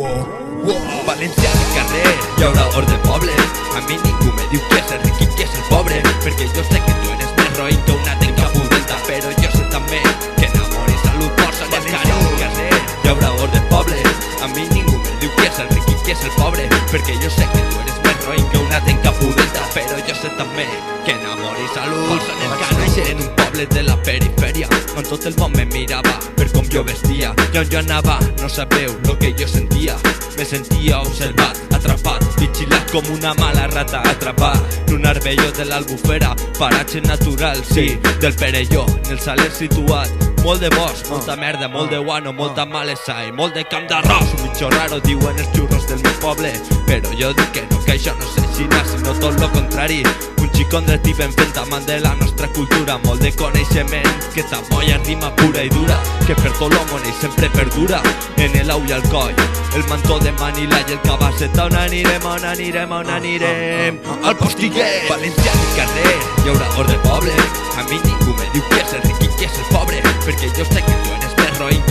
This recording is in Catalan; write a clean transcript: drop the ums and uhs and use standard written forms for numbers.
València al carrer, hi haurà or de poble. A mi ningú me diu que és el ric i que és el pobre, perquè jo sé que tu eres més roïn que una tenca pudenta. Però jo sé també que en amor i salut posen el carrer al carrer, hi haurà or de poble. A mi ningú me diu que és el ric i que és el pobre, perquè jo sé que tu eres més roïn que una tenca pudenta. Però jo sé també que en amor i salut posen el carrer. En un poble de la perifèria on tot el món me mirava per com jo vestia, i on jo anava no sabeu lo que jo sentia. Me sentia observat, atrapat, vigilat com una mala rata, atrapat en un arbelló de l'Albufera, paratge natural, sí, del Perelló, en el Saler situat. Molt de bosc, molta merda, molt de guano, molta malesa i molt de camp d'arròs. Un bitxo raro diuen els xurros del meu poble, però jo dic que no, que això no és així, sinó tot lo contrari. Un xicón dret i ben fet amant de la nostra cultura, molt de coneixement, que t'amolla rima pura i dura, que per tot l'home i sempre perdura. En el au i el coll, el mantó de Manila i el cabasset. On anirem, on anirem, on anirem? Al Postiguet, València al carrer, hi haurà or de poble. A mi ningú me diu que és el ric i que és el pobre, perquè jo sé que tu eres més roïn que